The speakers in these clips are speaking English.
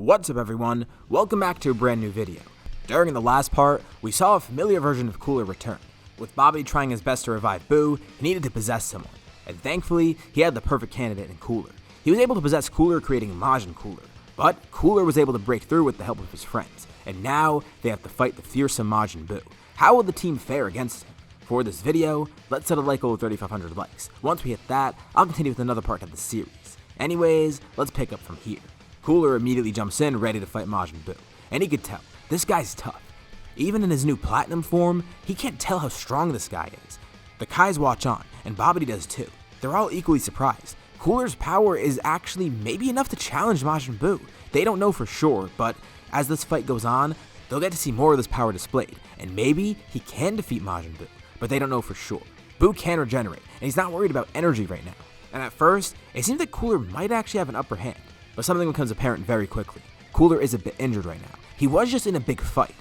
What's up everyone, welcome back to a brand new video. During the last part, we saw a familiar version of Cooler return. With Bobby trying his best to revive Buu, he needed to possess someone, and thankfully, he had the perfect candidate in Cooler. He was able to possess Cooler, creating Majin Cooler, but Cooler was able to break through with the help of his friends, and now they have to fight the fearsome Majin Buu. How will the team fare against him? For this video, let's set a like goal of 3,500 likes. Once we hit that, I'll continue with another part of the series. Anyways, let's pick up from here. Cooler immediately jumps in, ready to fight Majin Buu, and he could tell, this guy's tough. Even in his new platinum form, he can't tell how strong this guy is. The Kais watch on, and Babidi does too. They're all equally surprised. Cooler's power is actually maybe enough to challenge Majin Buu. They don't know for sure, but as this fight goes on, they'll get to see more of this power displayed, and maybe he can defeat Majin Buu, but they don't know for sure. Buu can regenerate, and he's not worried about energy right now. And at first, it seems that Cooler might actually have an upper hand. But something becomes apparent very quickly. Cooler is a bit injured right now. He was just in a big fight,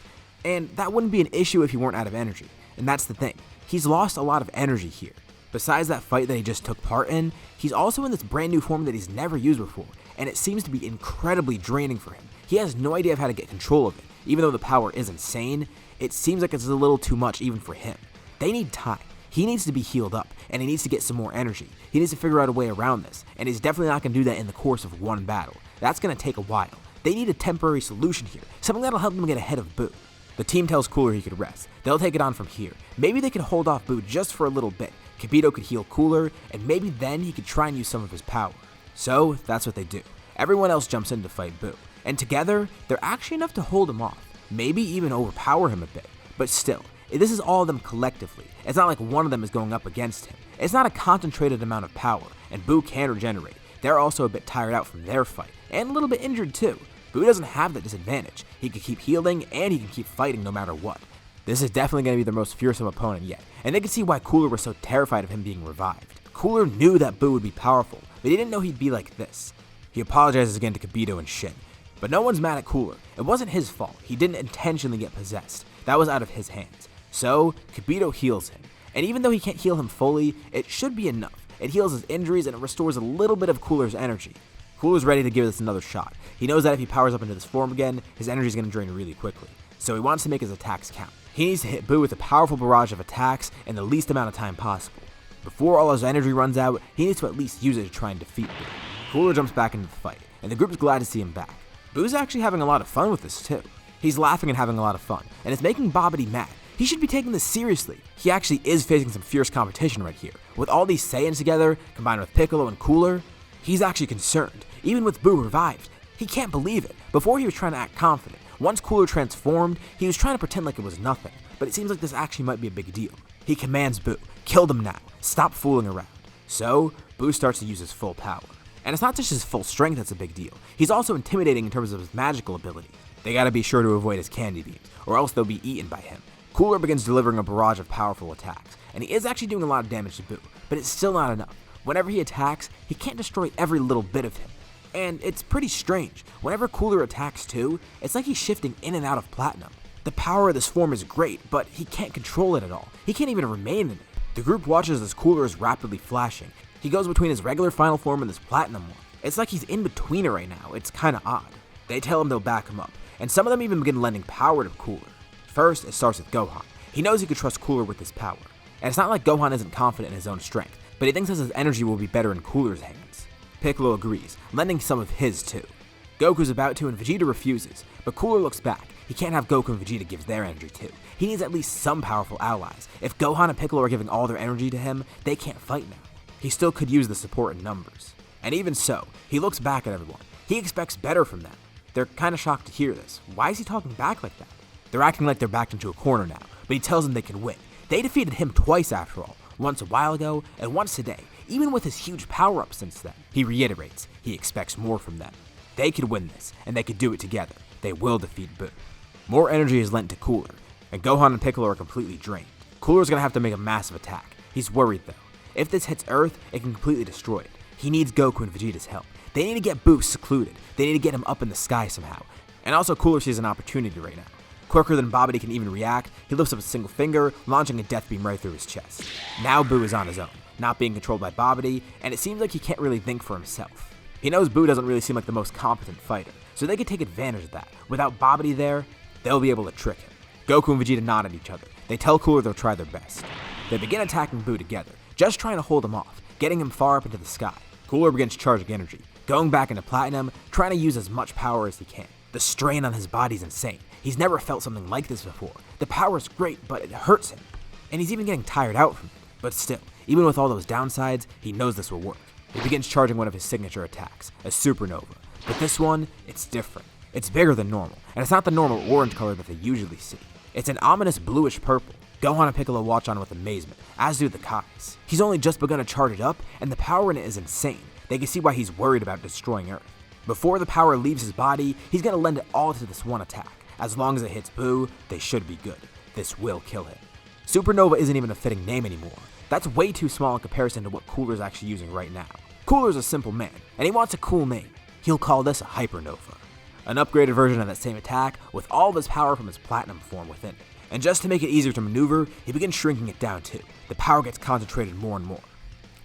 and that wouldn't be an issue if he weren't out of energy. And that's the thing, he's lost a lot of energy here. Besides that fight that he just took part in, he's also in this brand new form that he's never used before, and it seems to be incredibly draining for him. He has no idea of how to get control of it. Even though the power is insane, it seems like it's a little too much even for him. They need time. He needs to be healed up, and he needs to get some more energy. He needs to figure out a way around this, and he's definitely not going to do that in the course of one battle. That's going to take a while. They need a temporary solution here, something that'll help them get ahead of Buu. The team tells Cooler he could rest. They'll take it on from here. Maybe they could hold off Buu just for a little bit. Kibito could heal Cooler, and maybe then he could try and use some of his power. So, that's what they do. Everyone else jumps in to fight Buu, and together, they're actually enough to hold him off, maybe even overpower him a bit, but still, this is all of them collectively. It's not like one of them is going up against him. It's not a concentrated amount of power, and Buu can regenerate. They're also a bit tired out from their fight, and a little bit injured too. Buu doesn't have that disadvantage. He can keep healing, and he can keep fighting no matter what. This is definitely going to be the most fearsome opponent yet, and they can see why Cooler was so terrified of him being revived. Cooler knew that Buu would be powerful, but he didn't know he'd be like this. He apologizes again to Kibito and Shin, but no one's mad at Cooler. It wasn't his fault. He didn't intentionally get possessed. That was out of his hands. So, Kibito heals him, and even though he can't heal him fully, it should be enough. It heals his injuries and it restores a little bit of Cooler's energy. Cooler's ready to give this another shot. He knows that if he powers up into this form again, his energy is going to drain really quickly, so he wants to make his attacks count. He needs to hit Buu with a powerful barrage of attacks in the least amount of time possible. Before all his energy runs out, he needs to at least use it to try and defeat Buu. Cooler jumps back into the fight, and the group's glad to see him back. Buu's actually having a lot of fun with this too. He's laughing and having a lot of fun, and it's making Babidi mad. He should be taking this seriously. He actually is facing some fierce competition right here. With all these Saiyans together, combined with Piccolo and Cooler, he's actually concerned. Even with Buu revived, he can't believe it. Before he was trying to act confident. Once Cooler transformed, he was trying to pretend like it was nothing. But it seems like this actually might be a big deal. He commands Buu, kill them now, stop fooling around. So, Buu starts to use his full power. And it's not just his full strength that's a big deal. He's also intimidating in terms of his magical ability. They gotta be sure to avoid his candy beams, or else they'll be eaten by him. Cooler begins delivering a barrage of powerful attacks, and he is actually doing a lot of damage to Buu, but it's still not enough. Whenever he attacks, he can't destroy every little bit of him. And it's pretty strange. Whenever Cooler attacks too, it's like he's shifting in and out of platinum. The power of this form is great, but he can't control it at all. He can't even remain in it. The group watches as Cooler is rapidly flashing. He goes between his regular final form and this platinum one. It's like he's in between it right now. It's kinda odd. They tell him they'll back him up, and some of them even begin lending power to Cooler. First, it starts with Gohan. He knows he could trust Cooler with his power. And it's not like Gohan isn't confident in his own strength, but he thinks that his energy will be better in Cooler's hands. Piccolo agrees, lending some of his too. Goku's about to and Vegeta refuses, but Cooler looks back. He can't have Goku and Vegeta give their energy too. He needs at least some powerful allies. If Gohan and Piccolo are giving all their energy to him, they can't fight now. He still could use the support in numbers. And even so, he looks back at everyone. He expects better from them. They're kinda shocked to hear this. Why is he talking back like that? They're acting like they're backed into a corner now, but he tells them they can win. They defeated him twice after all, once a while ago and once today, even with his huge power-up since then. He reiterates, he expects more from them. They could win this, and they could do it together. They will defeat Buu. More energy is lent to Cooler, and Gohan and Piccolo are completely drained. Cooler's gonna have to make a massive attack. He's worried though. If this hits Earth, it can completely destroy it. He needs Goku and Vegeta's help. They need to get Buu secluded. They need to get him up in the sky somehow. And also Cooler sees an opportunity right now. Quicker than Babidi can even react, he lifts up a single finger, launching a death beam right through his chest. Now Buu is on his own, not being controlled by Babidi, and it seems like he can't really think for himself. He knows Buu doesn't really seem like the most competent fighter, so they could take advantage of that. Without Babidi there, they'll be able to trick him. Goku and Vegeta nod at each other. They tell Cooler they'll try their best. They begin attacking Buu together, just trying to hold him off, getting him far up into the sky. Cooler begins charging energy, going back into Platinum, trying to use as much power as he can. The strain on his body's insane. He's never felt something like this before. The power's great, but it hurts him. And he's even getting tired out from it. But still, even with all those downsides, he knows this will work. He begins charging one of his signature attacks, a supernova. But this one, it's different. It's bigger than normal, and it's not the normal orange color that they usually see. It's an ominous bluish purple. Gohan and Piccolo watch on with amazement, as do the Kais. He's only just begun to charge it up, and the power in it is insane. They can see why he's worried about destroying Earth. Before the power leaves his body, he's gonna lend it all to this one attack. As long as it hits Buu, they should be good. This will kill him. Supernova isn't even a fitting name anymore. That's way too small in comparison to what Cooler's actually using right now. Cooler's a simple man, and he wants a cool name. He'll call this a hypernova. An upgraded version of that same attack with all of his power from his platinum form within it. And just to make it easier to maneuver, he begins shrinking it down too. The power gets concentrated more and more.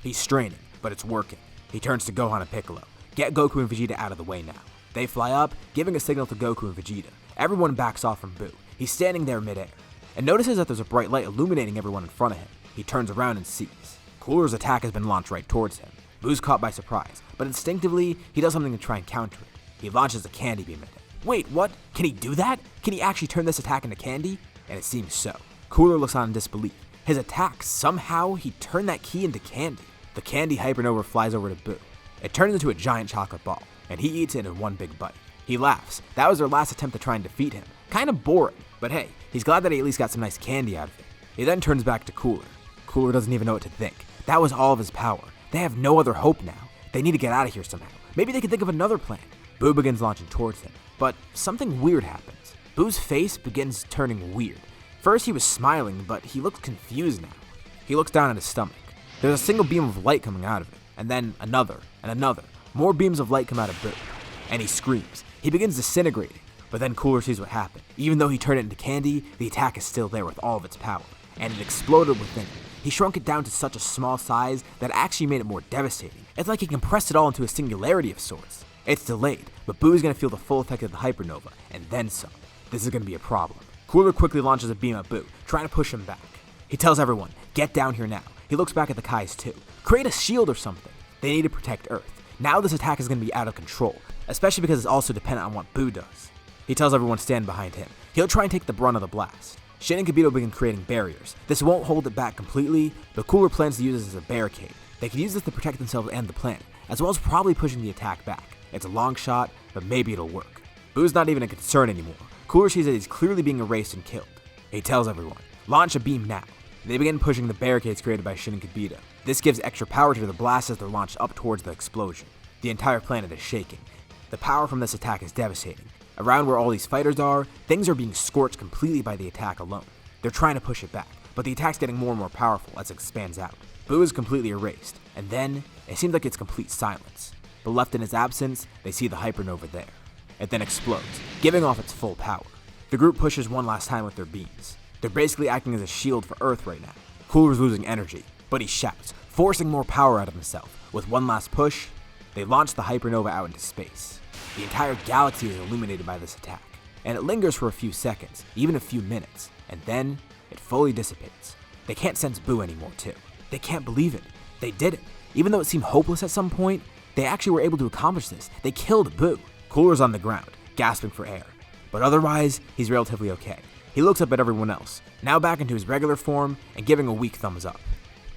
He's straining, but it's working. He turns to Gohan and Piccolo. Get Goku and Vegeta out of the way now. They fly up, giving a signal to Goku and Vegeta. Everyone backs off from Buu. He's standing there midair, and notices that there's a bright light illuminating everyone in front of him. He turns around and sees. Cooler's attack has been launched right towards him. Buu's caught by surprise, but instinctively, he does something to try and counter it. He launches a candy beam at him. Wait, what? Can he do that? Can he actually turn this attack into candy? And it seems so. Cooler looks on in disbelief. His attack, somehow, he turned that key into candy. The candy hypernova flies over to Buu. It turns into a giant chocolate ball, and he eats it in one big bite. He laughs. That was their last attempt to try and defeat him. Kind of boring, but hey, he's glad that he at least got some nice candy out of it. He then turns back to Cooler. Cooler doesn't even know what to think. That was all of his power. They have no other hope now. They need to get out of here somehow. Maybe they can think of another plan. Buu begins launching towards him, but something weird happens. Buu's face begins turning weird. First he was smiling, but he looks confused now. He looks down at his stomach. There's a single beam of light coming out of it, and then another, and another. More beams of light come out of Buu, and he screams. He begins disintegrating, but then Cooler sees what happened. Even though he turned it into candy, the attack is still there with all of its power, and it exploded within him. He shrunk it down to such a small size that it actually made it more devastating. It's like he compressed it all into a singularity of sorts. It's delayed, but Buu is going to feel the full effect of the hypernova, and then some. This is going to be a problem. Cooler quickly launches a beam at Buu, trying to push him back. He tells everyone, get down here now. He looks back at the Kais too. Create a shield or something. They need to protect Earth. Now this attack is going to be out of control, especially because it's also dependent on what Buu does. He tells everyone to stand behind him. He'll try and take the brunt of the blast. Shin and Kibito begin creating barriers. This won't hold it back completely, but Cooler plans to use this as a barricade. They can use this to protect themselves and the planet, as well as probably pushing the attack back. It's a long shot, but maybe it'll work. Buu's not even a concern anymore. Cooler sees that he's clearly being erased and killed. He tells everyone, launch a beam now. They begin pushing the barricades created by Shin and Kibito. This gives extra power to the blasts as they're launched up towards the explosion. The entire planet is shaking. The power from this attack is devastating. Around where all these fighters are, things are being scorched completely by the attack alone. They're trying to push it back, but the attack's getting more and more powerful as it expands out. Buu is completely erased, and then it seems like it's complete silence. But left in his absence, they see the hypernova there. It then explodes, giving off its full power. The group pushes one last time with their beams. They're basically acting as a shield for Earth right now. Cooler's losing energy, but he shouts, forcing more power out of himself. With one last push, they launch the hypernova out into space. The entire galaxy is illuminated by this attack, and it lingers for a few seconds, even a few minutes, and then it fully dissipates. They can't sense Buu anymore too. They can't believe it. They did it. Even though it seemed hopeless at some point, they actually were able to accomplish this. They killed Buu. Cooler's on the ground, gasping for air. But otherwise, he's relatively okay. He looks up at everyone else, now back into his regular form and giving a weak thumbs up.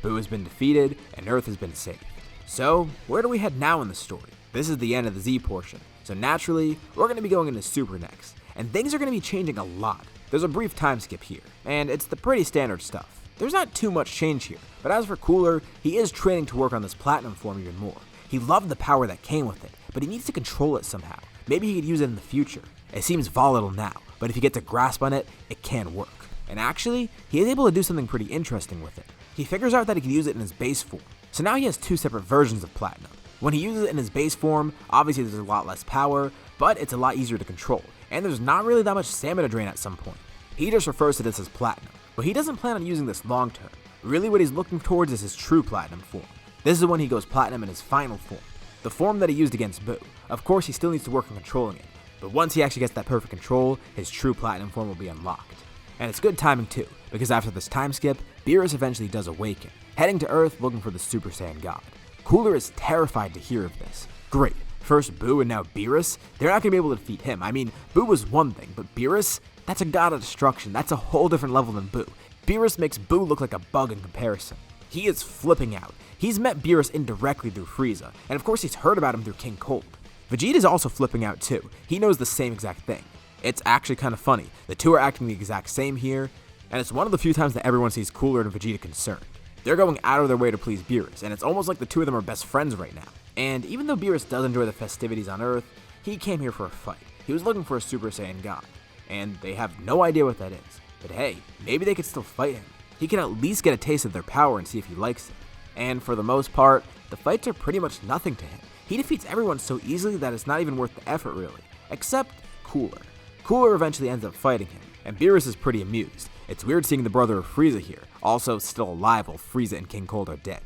Buu has been defeated, and Earth has been saved. So, where do we head now in the story? This is the end of the Z portion, so naturally, we're going to be going into Super next, and things are going to be changing a lot. There's a brief time skip here, and it's the pretty standard stuff. There's not too much change here, but as for Cooler, he is training to work on this platinum form even more. He loved the power that came with it, but he needs to control it somehow. Maybe he could use it in the future. It seems volatile now, but if he gets a grasp on it, it can work. And actually, he is able to do something pretty interesting with it. He figures out that he can use it in his base form. So now he has two separate versions of Platinum. When he uses it in his base form, obviously there's a lot less power, but it's a lot easier to control, and there's not really that much stamina drain at some point. He just refers to this as Platinum, but he doesn't plan on using this long term. Really what he's looking towards is his true Platinum form. This is when he goes Platinum in his final form, the form that he used against Buu. Of course he still needs to work on controlling it, But once he actually gets that perfect control, his true platinum form will be unlocked. And it's good timing too, because after this time skip, Beerus eventually does awaken, heading to Earth looking for the Super Saiyan God. Cooler is terrified to hear of this. Great, first Buu and now Beerus? They're not going to be able to defeat him. I mean, Buu was one thing, but Beerus? That's a god of destruction. That's a whole different level than Buu. Beerus makes Buu look like a bug in comparison. He is flipping out. He's met Beerus indirectly through Frieza, and of course he's heard about him through King Cold. Vegeta's also flipping out too. He knows the same exact thing. It's actually kind of funny. The two are acting the exact same here, and it's one of the few times that everyone sees Cooler and Vegeta concerned. They're going out of their way to please Beerus, and it's almost like the two of them are best friends right now. And even though Beerus does enjoy the festivities on Earth, he came here for a fight. He was looking for a Super Saiyan God, and they have no idea what that is. But hey, maybe they could still fight him. He can at least get a taste of their power and see if he likes it. And for the most part, the fights are pretty much nothing to him. He defeats everyone so easily that it's not even worth the effort really, except Cooler. Cooler eventually ends up fighting him, and Beerus is pretty amused. It's weird seeing the brother of Frieza here, also still alive while Frieza and King Cold are dead.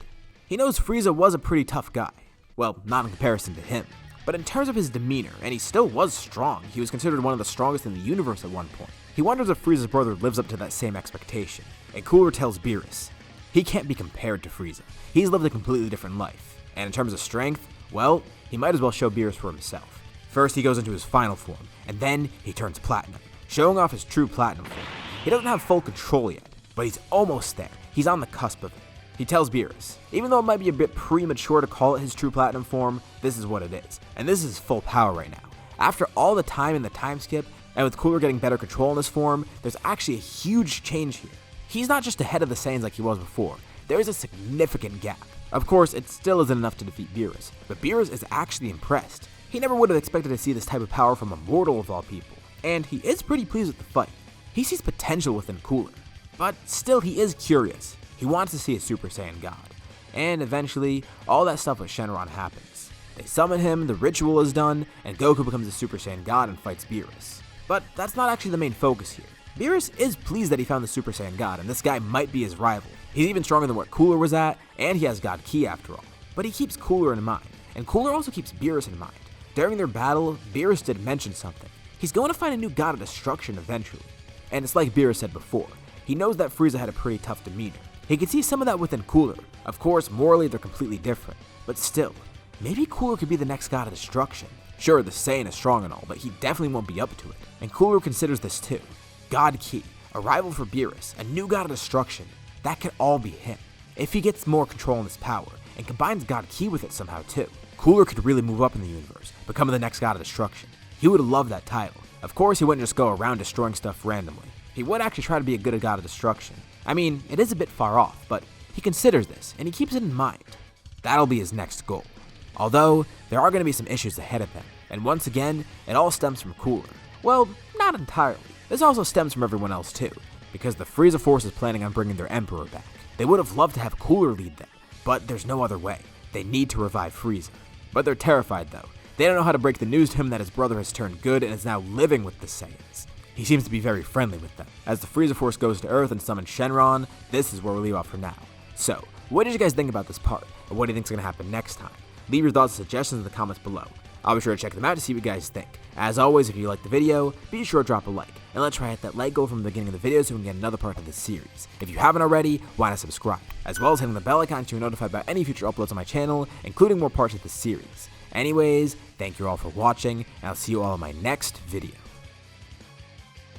He knows Frieza was a pretty tough guy. Well, not in comparison to him. But in terms of his demeanor, and he still was strong, he was considered one of the strongest in the universe at one point. He wonders if Frieza's brother lives up to that same expectation. And Cooler tells Beerus, he can't be compared to Frieza. He's lived a completely different life. And in terms of strength, well, he might as well show Beerus for himself. First he goes into his final form, and then he turns platinum, showing off his true platinum form. He doesn't have full control yet, but he's almost there. He's on the cusp of it. He tells Beerus, even though it might be a bit premature to call it his true platinum form, this is what it is. And this is full power right now. After all the time in the time skip, and with Cooler getting better control in this form, there's actually a huge change here. He's not just ahead of the Saiyans like he was before. There is a significant gap. Of course, it still isn't enough to defeat Beerus, but Beerus is actually impressed. He never would have expected to see this type of power from a mortal of all people, and he is pretty pleased with the fight. He sees potential within Cooler, but still he is curious. He wants to see a Super Saiyan God, and eventually, all that stuff with Shenron happens. They summon him, the ritual is done, and Goku becomes a Super Saiyan God and fights Beerus. But that's not actually the main focus here. Beerus is pleased that he found the Super Saiyan God, and this guy might be his rival. He's even stronger than what Cooler was at, and he has God Ki after all. But he keeps Cooler in mind, and Cooler also keeps Beerus in mind. During their battle, Beerus did mention something. He's going to find a new god of destruction eventually. And it's like Beerus said before, he knows that Frieza had a pretty tough demeanor. He can see some of that within Cooler. Of course, morally they're completely different, but still, maybe Cooler could be the next god of destruction. Sure, the Saiyan is strong and all, but he definitely won't be up to it. And Cooler considers this too. God Ki, a rival for Beerus, a new god of destruction, that could all be him. If he gets more control in his power, and combines God Ki with it somehow too, Cooler could really move up in the universe, become the next god of destruction. He would love that title. Of course, he wouldn't just go around destroying stuff randomly. He would actually try to be a good god of destruction. I mean, it is a bit far off, but he considers this, and he keeps it in mind. That'll be his next goal. Although, there are going to be some issues ahead of him, and once again, it all stems from Cooler. Well, not entirely. This also stems from everyone else too, because the Frieza Force is planning on bringing their Emperor back. They would have loved to have Cooler lead them, but there's no other way. They need to revive Frieza. But they're terrified though. They don't know how to break the news to him that his brother has turned good and is now living with the Saiyans. He seems to be very friendly with them. As the Frieza Force goes to Earth and summons Shenron, this is where we'll leave off for now. So, what did you guys think about this part, and what do you think is going to happen next time? Leave your thoughts and suggestions in the comments below. I'll be sure to check them out to see what you guys think. As always, if you liked the video, be sure to drop a like, and let's try to hit that like goal from the beginning of the video so we can get another part of this series. If you haven't already, why not subscribe, as well as hitting the bell icon to be notified about any future uploads on my channel, including more parts of this series. Anyways, thank you all for watching, and I'll see you all in my next video.